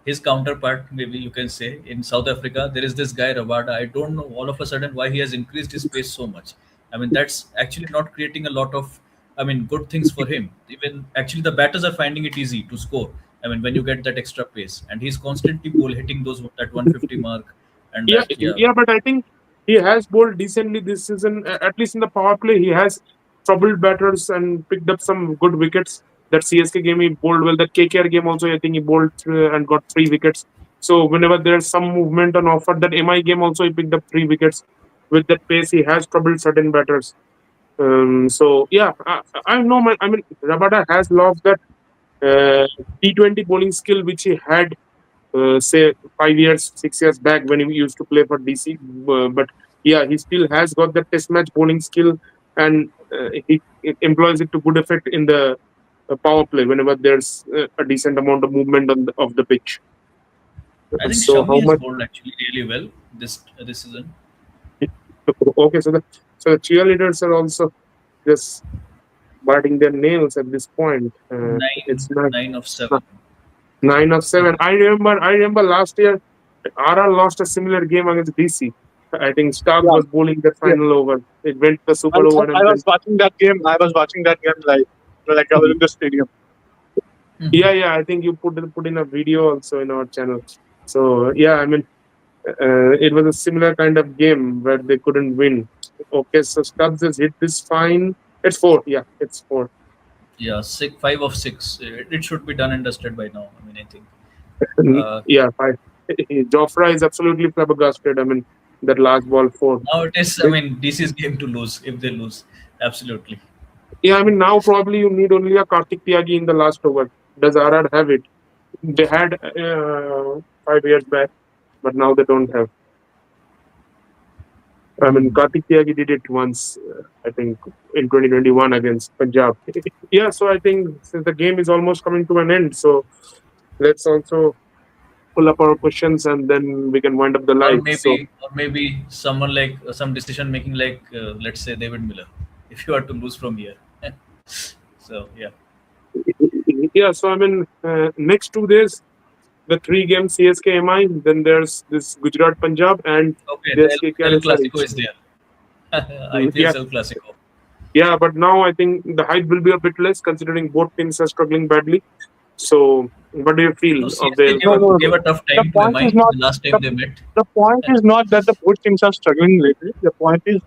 his counterpart, maybe you can say, in South Africa, there is this guy Rabada. I don't know all of a sudden why he has increased his pace so much. I mean, that's actually not creating a lot of, I mean, good things for him. Even actually, the batters are finding it easy to score. I mean, when you get that extra pace, and he's constantly ball hitting those that 150 mark, and Yeah, that yeah, yeah, but I think he has bowled decently this season. At least in the power play, he has troubled batters and picked up some good wickets. That CSK game he bowled well. That KKR game also, I think he bowled and got 3 wickets. So whenever there's some movement on offer, that MI game also he picked up 3 wickets. With that pace, he has troubled certain batters. So yeah, I know. I mean, Rabada has lost that T20 bowling skill which he had say 5 years, 6 years back when he used to play for DC. But yeah, he still has got the test match bowling skill, and he employs it to good effect in the power play whenever there's a decent amount of movement on of the pitch. I think So Shami how has much? bowled actually really well this season. Okay, so the cheerleaders are also just biting their nails at this point. It's not, 9 of 7. 9 of 7. I remember last year, RR lost a similar game against DC. I think Stark Yeah, was bowling the yeah. final over. It went the I, super I, over, I and was then watching that game. I was watching that game live. Like I was in the stadium. yeah, yeah. I think you put in a video also in our channel. So yeah, I mean, it was a similar kind of game where they couldn't win. Okay, so Stubbs has hit this fine. It's four. Yeah, it's four. Yeah, 5 of 6. It should be done and dusted by now. I mean, I think. Uh, Yeah, five. Jofra is absolutely flabbergasted. I mean, that last ball four. Now it is. I mean, DC's game to lose if they lose. Absolutely. Yeah, I mean now probably you need only a Kartik Tyagi in the last over. Does RR have it? They had 5 years back, but now they don't have. I mean Hmm. Kartik Tyagi did it once, I think in 2021 against Punjab. Yeah, so I think since the game is almost coming to an end, so let's also pull up our questions and then we can wind up the live. So Or maybe someone like some decision making, like let's say David Miller, if you are to lose from here. So yeah. yeah, so I mean next 2 days the 3 games CSK MI, then there's this Gujarat Punjab, and Okay, the there's KKR El Clasico SRH. is there. Yeah, IPL's El Clasico. yeah, but now I think the hype will be a bit less considering both teams are struggling badly. So, what do you feel No, of the CSK El gave No, a no, Clasico? no. gave a tough The time to point is MI not the last the, time they met. the point is not that the both teams are struggling lately. The point is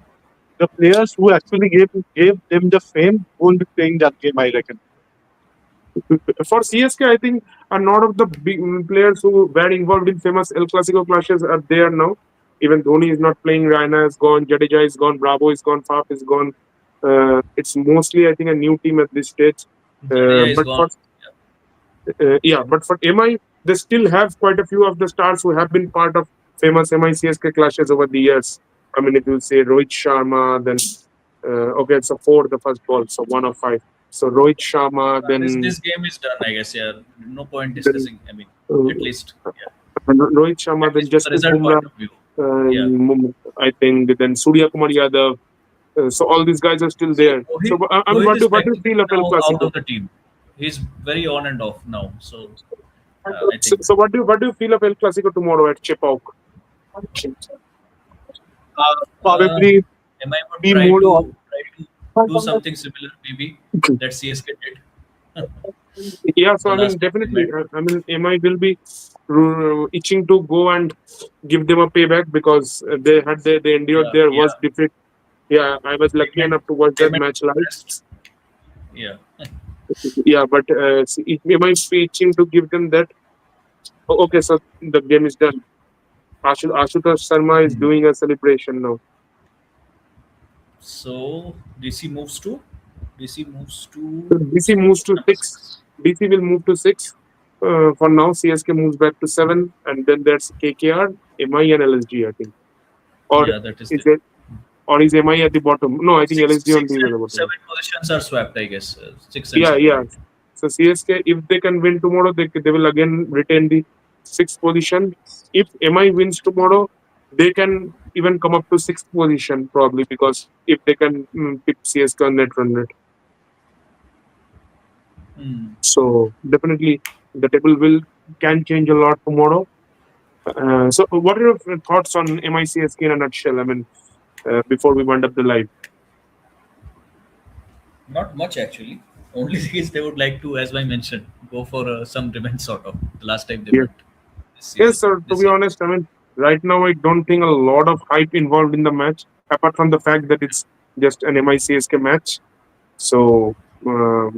the players who actually gave them the fame won't be playing that game. I reckon. For CSK, I think a lot of the big players who were involved in famous El Clasico clashes are there now. Even Dhoni is not playing. Raina is gone. Jadeja is gone. Bravo is gone. Faf is gone. It's mostly, I think, a new team at this stage. Jadeja is But gone. for yeah, but for MI, they still have quite a few of the stars who have been part of famous MI CSK clashes over the years. I mean, if you say Rohit Sharma, then okay, it's a four, the first ball, so 1 of 5. So Rohit Sharma, This game is done, I guess. Yeah, no point then discussing. I mean, at uh, least yeah, Rohit Sharma, at then least from the Jasprit result Bumrah, point of view. Yeah. I think, then Surya Kumar Yadav. So all these guys are still See, there. So I mean, Rohit is what do you practically feel of El now out Clasico? of the team. He's very on and off now. So I So, think so what do you feel of El Clasico tomorrow at Chepauk? uh, Probably MI would be more on. try to do something similar. Maybe that CSK did Yeah, so the I last mean, time they definitely. met. I mean, MI will be itching to go and give them a payback because they endured Yeah, their yeah. worst defeat. Yeah, I was They lucky met. enough to watch They that met match live. best. Yeah. Yeah, but MI be itching to give them that. Okay, so the game is done. Ashutosh Sharma is Hmm. doing a celebration now. So DC moves to So DC moves to number six. 6. DC will move to six. For now, CSK moves back to seven, and then there's KKR, MI, and LSG, I think. Or Yeah, that is is there. it? or is MI at the bottom? No, I think Six, LSD six only is at and the bottom. seven positions are swapped, I guess. 6 and 7, Yeah. right? So CSK, if they can win tomorrow, they will again retain the sixth position. If MI wins tomorrow, they can even come up to sixth position probably, because if they can keep CSK on net run rate. Hmm. So definitely the table will can change a lot tomorrow. So what are your thoughts on MICSK in a nutshell? I mean, before we wind up the live. Not much actually. Only thing is they would like to, as I mentioned, go for some revenge sort of. The last time they Yeah. met this Yes, season, sir. To this be year. honest, I mean, right now I don't think a lot of hype involved in the match, apart from the fact that it's just an MICSK match. So Okay,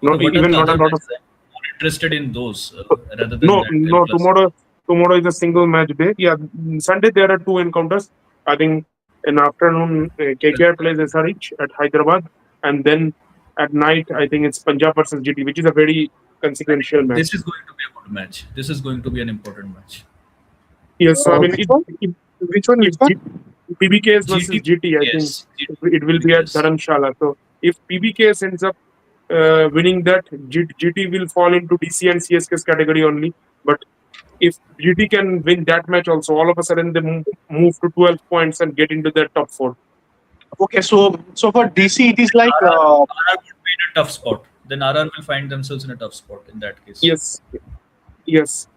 not what are even the not a other lot of. matches? I'm more interested in those rather than No, that El no. Clasico. Tomorrow is a single match day. Yeah, Sunday there are two encounters. I think in afternoon KKR plays SRH at Hyderabad, and then at night I think it's Punjab versus GT, which is a very I consequential think match. this is going to be a good match. This is going to be an important match. Yes, so I mean Which one? if, Which one? if Which one? PBKs versus GT, GT, I think yes, it will be at BBKS. Dharamshala. So if PBKs ends up winning that, GT will fall into DC and CSK's category only. But if GT can win that match also, all of a sudden they move to 12 points and get into the top four. Okay, so for DC, it is Then like RR would be in a tough spot. Then RR will find themselves in a tough spot in that case. Yes, yes.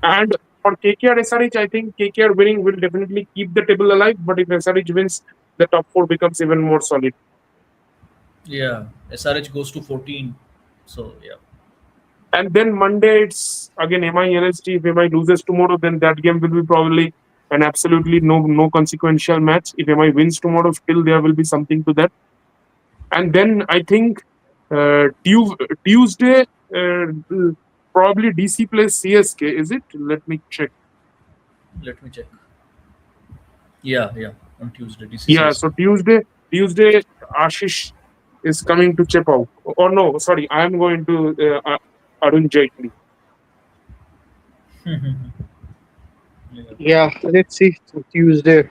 And for KKR SRH, I think KKR winning will definitely keep the table alive. But if SRH wins, the top four becomes even more solid. Yeah, SRH goes to 14. So yeah. And then Monday, it's again MI LST. If MI loses tomorrow, then that game will be probably an absolutely no consequential match. If MI wins tomorrow, still there will be something to that. And then I think Tuesday, uh, probably DC plays CSK. Is it? Let me check. Let me check. Yeah, yeah. On Tuesday, Yeah. DCCSK. So Tuesday, Ashish is coming to Chepau. Or no, sorry, I am going to Arun Jaitley. Yeah. yeah. Let's see Tuesday.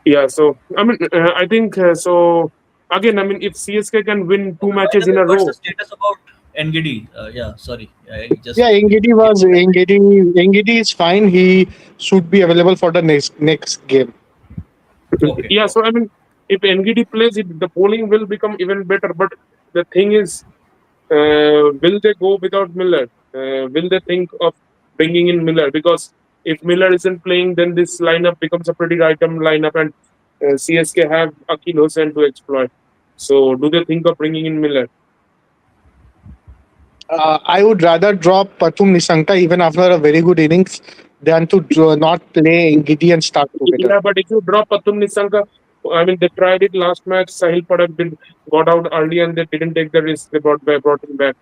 Yeah, so I mean, I think so. Again, I mean, if CSK can win two Okay, by the matches way, in a what's the row, status about NGD? Yeah, sorry. I just Yeah, came back. Engedi is fine. He should be available for the next game. Okay, yeah. So okay. I mean, if NGD plays, the bowling will become even better. But the thing is, will they go without Miller? Will they think of bringing in Miller? Because if Miller isn't playing, then this lineup becomes a pretty item lineup, and CSK have Akil Hossain to exploit. So, do they think of bringing in Miller? I would rather drop Patum Nisanka even after a very good innings than to not play Engedi and start together. Yeah, but if you drop Patum Nisanka, I mean, they tried it last match. Sahil Padak did got out early and they didn't take the risk. They brought him back.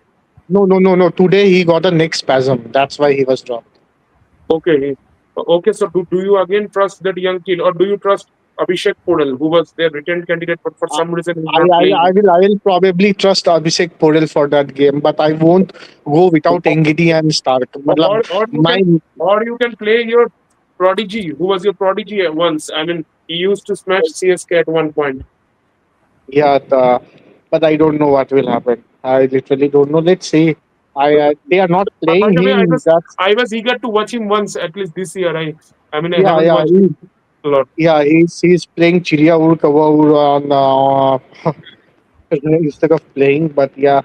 No. Today he got a neck spasm. That's why he was dropped. Okay, okay. So do you again trust that young kid, or do you trust Abhishek Podal, who was their retained candidate, but for I, some reason he's I, not I playing? will probably trust Abhishek Porel for that game, but I won't go without Engedi and Stark. Matlab, Or my you can play your prodigy, who was your prodigy at once. I mean, he used to smash CSK at one point. yeah, but I don't know what will happen. I literally don't know. Let's see. They are not By playing the way, him. That's I was eager to watch him once at least this year. I mean, I yeah, haven't yeah. watched him a lot. Yeah, he's playing Chiria Ur Kava Ur on instead of playing. But yeah,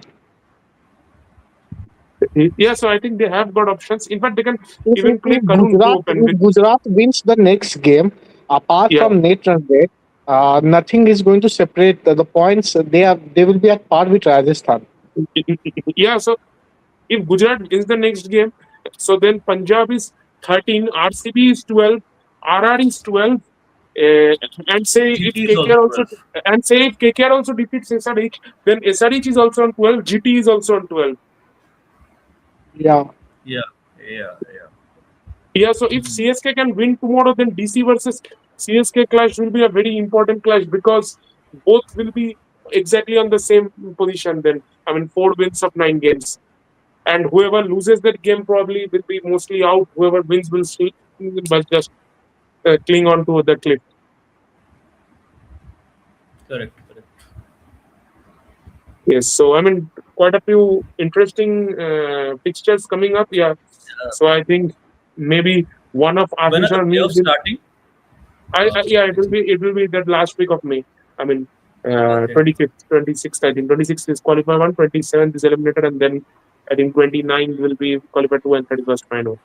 Yeah, so I think they have got options. In fact, they can even play if Karun to open with. Gujarat wins the next game, apart Yeah, from net run rate, nothing is going to separate the points. They will be at par with Rajasthan. yeah. So if Gujarat wins the next game, so then Punjab is 13, RCB is 12, RR is 12, and say if GT is also KKR also 12. and say if KKR also defeats SRH, then SRH is also on 12, GT is also on 12. Yeah, Yeah, yeah, yeah. Yeah, so if Mhm. CSK can win tomorrow, then DC versus CSK clash will be a very important clash because both will be exactly on the same position. Then I mean, 4 wins of 9 games, and whoever loses that game probably will be mostly out. Whoever wins will still, but just. cling on to the cliff. Correct, correct. Yes, so I mean, quite a few interesting fixtures coming up. Yeah, so I think maybe one of When are Ashish the or me playoffs will. starting? Yeah, it It's, will be that last week of May. I mean, okay. 25th, 26th. I think 26th is qualify one, 27th is eliminated, and then I think 29th will be qualify two, and 31st final.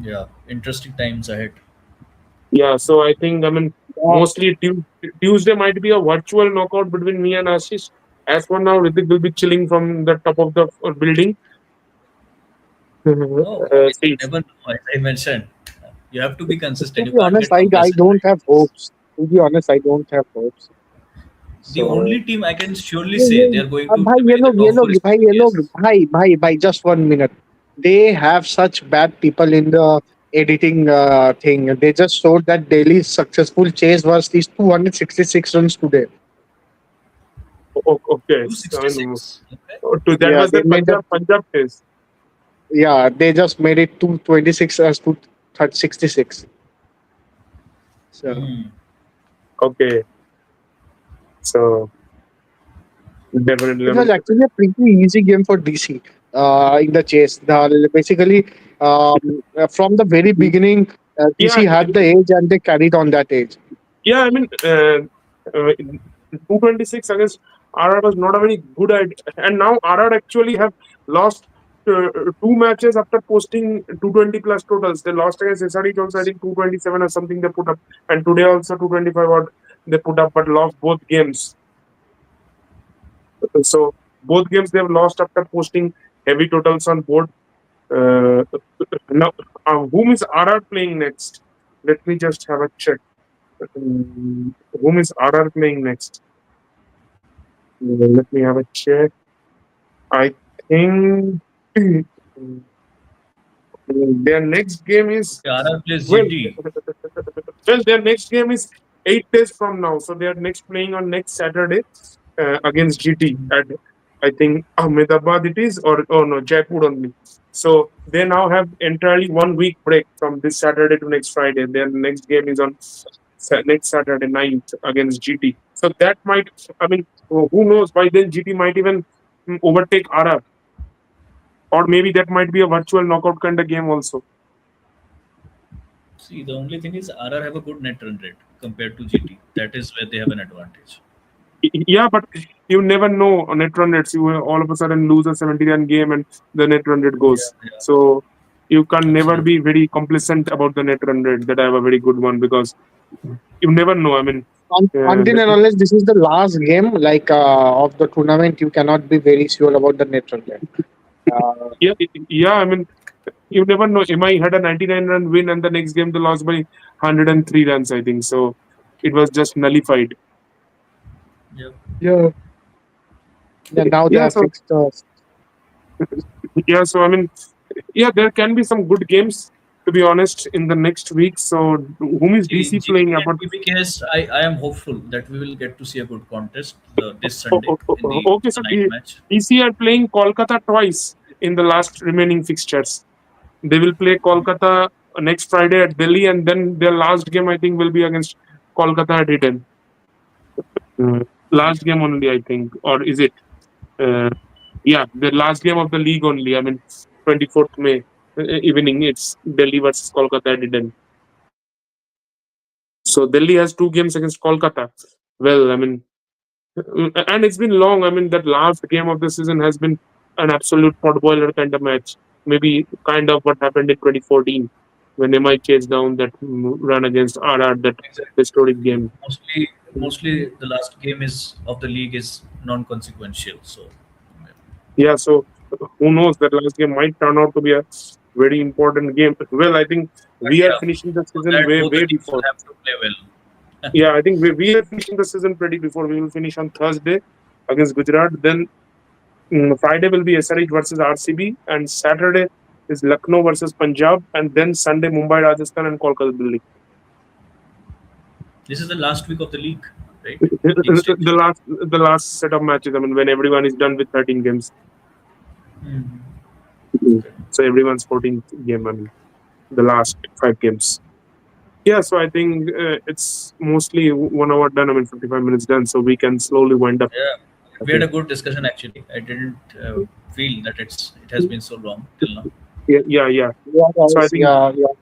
Yeah, interesting times ahead. Yeah, so I think I mean Uh, mostly Tuesday might be a virtual knockout between me and Ashish. As for now, Ritik will be chilling from the top of the building. No, See, never know. As I mentioned, you have to be to consistent. You be can't honest, get I complacent, don't right? have hopes. To be honest, I don't have hopes. The So only team I can surely ये say ये they are going to भाई ये remain in the लोग ये top four लोग is भाई ये लोग PBS. भाई just 1 minute. They have such bad people in the editing thing. They just showed that Delhi's successful chase was these 266 runs today. okay. So, I mean, 266. Okay. that Yeah, was they the made that. Punjab test. Yeah, they just made it 226 as to 66. So Hmm. Okay, so definitely. I it was mean, actually a pretty easy game for DC in the chase. Basically, from the very beginning, yeah, DC had the edge and they carried on that edge. yeah. I mean, 226 against RR was not a very good idea, and now RR actually have lost two matches after posting 220 plus totals. They lost against SRH also, I think 227 or something they put up, and today also 225 odd they put up, but lost both games. So both games they have lost after posting heavy totals on board. Uh, Now, whom is RR playing next? Let me just have a check. Whom is RR playing next? Let me have a check. I think their next game is Okay, RR plays well, GT. their next game is 8 days from now. So they are next playing on next Saturday against GT at I think Ahmedabad it is or oh no Jaipur only. So they now have entirely 1 week break from this Saturday to next Friday. Their next game is on next Saturday ninth against GT. So that might I mean who knows by then GT might even overtake RR or maybe that might be a virtual knockout kind of game also. See, the only thing is RR have a good net run rate compared to GT. That is where they have an advantage. Yeah, but you never know on net run rates. You will all of a sudden lose a 70-run game and the net run rate Yeah, goes. yeah, So you can never absolutely. be very complacent about the net run rate that I have a very good one because you never know. I mean, Until and unless this is the last game, like of the tournament, you cannot be very sure about the net run rate. Uh, yeah, yeah. I mean, you never know. MI had a 99-run win and the next game they lost by 103 runs. I think so. It was just nullified. Yep. yeah, yeah. Now they Yeah. have So fixed. yeah. So I mean, yeah, there can be some good games to be honest in the next week. So whom is See, DC GT playing? and About PBKS, I am hopeful that we will get to see a good contest this Sunday in Okay, the so night match. DC are playing Kolkata twice in the last remaining fixtures. They will play Kolkata next Friday at Delhi, and then their last game I think will be against Kolkata at Eden. Last game only, I think, or is it? Uh, yeah, the last game of the league only. I mean, 24th May evening. It's Delhi versus Kolkata at Eden. So Delhi has two games against Kolkata. Well, I mean, and it's been long. I mean, that last game of the season has been an absolute potboiler kind of match. Maybe kind of what happened in 2014 when MI chased down that run against RR, that Exactly. historic game. Mostly the last game is of the league is non-consequential. So, Yeah, so who knows? That last game might turn out to be a very important game. Well, I think but we are yeah, finishing the for season that way, both the way teams will before. have to play well. Yeah, I think we are finishing the season pretty before. We will finish on Thursday against Gujarat. Then Friday will be SRH versus RCB, and Saturday is Lucknow versus Punjab, and then Sunday Mumbai, Rajasthan, and Kolkata, Delhi. This is the last week of the league, right? League stage. The last set of matches. I mean, when everyone is done with 13 games, Mhm. Mhm. Okay. so everyone's 14th game. I mean. the last 5 games. Yeah, so I think it's mostly 1 hour done. I mean, 55 minutes done, so we can slowly wind up. Yeah, I we had a think. good discussion actually. I didn't feel that it has been so long till now. Yeah, yeah, yeah. Yeah, So I guys. think, Yeah, yeah.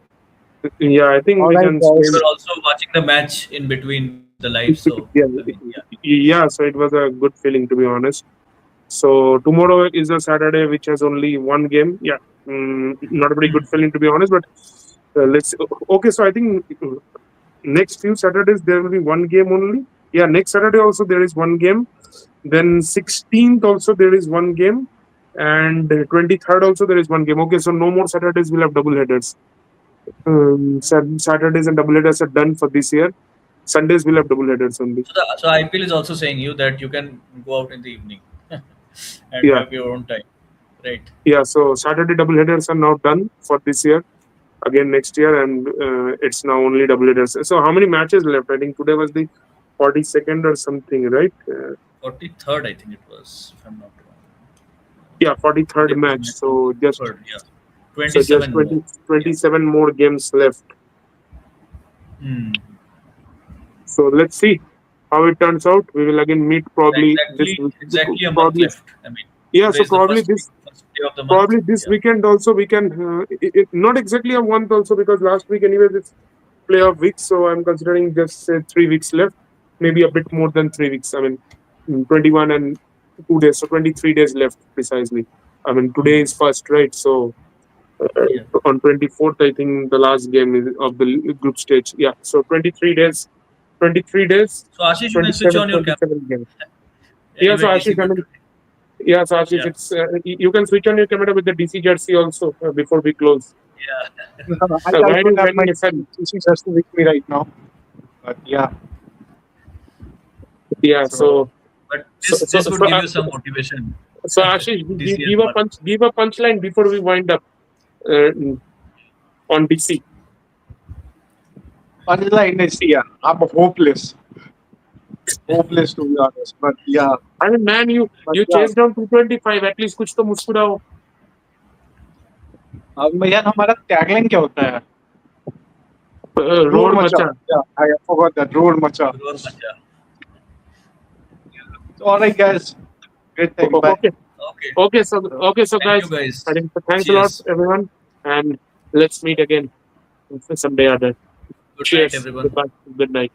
yeah, I think All we right, can We were guys. slowly. also watching the match in between the live, so Yeah, I mean, yeah. yeah. So it was a good feeling, to be honest. So tomorrow is a Saturday which has only one game. Yeah, not a very Hmm. good feeling, to be honest. But let's. Okay, so I think next few Saturdays there will be one game only. Yeah, next Saturday also there is one game. Then 16th also there is one game, and 23rd also there is one game. Okay, so no more Saturdays. We'll have double headers. Saturdays and double headers are done for this year. Sundays we'll have double headers only. So IPL is also saying you that you can go out in the evening and Yeah, have your own time, right? yeah. So Saturday double headers are now done for this year. Again next year, and it's now only double headers. So how many matches left? I think today was the 42nd or something, right? 43rd, I think it was, if I'm not wrong. Yeah, 43rd Today was match. match number So just 3rd. Yeah, so just 27 more. 20 Yeah. 27 more games left. Hmm. So let's see how it turns out. We will again meet probably this Exactly a month probably. left. I mean, Yeah, today so is the probably first day of the month. probably this Yeah. weekend also we can not exactly a month also, because last week anyway it's playoff week, so I'm considering just say 3 weeks left, maybe a bit more than 3 weeks. I mean, 21 and 2 days, so 23 days left precisely. I mean, today Hmm. is first, right? So Yeah. on 24th I think the last game is of the group stage. Yeah, so 23 days, So Ashish, you can switch 27 on your camera 27 games. Yeah, so anyway. Ashish, I December mean, today. yeah, so Ashish, Yeah. it's you can switch on your camera with the DC jersey also before we close. Yeah. I Why do don't you have wearing my a sun? CC just with me right now. But yeah, Yeah, So, so but so so this would so, give uh, you some motivation so Ashish, this year. give a punchline before we wind up uh, on DC. punchline is yeah. I'm hopeless, hopeless to be honest. But yeah, I mean, man, but you yeah. chased down 225. At least कुछ तो मुस्कुराओ. अब यार हमारा tagline क्या होता है? Road Roar मचा. macha. Yeah, I forgot that. Road macha. Roar Macha. All right, guys. Great thing. Bye. Okay, Okay. okay, so Thank you, guys, I guys. think thanks a lot, Cheers. everyone, and let's meet again someday or other. Good night, Cheers. everyone. Goodbye. Good night.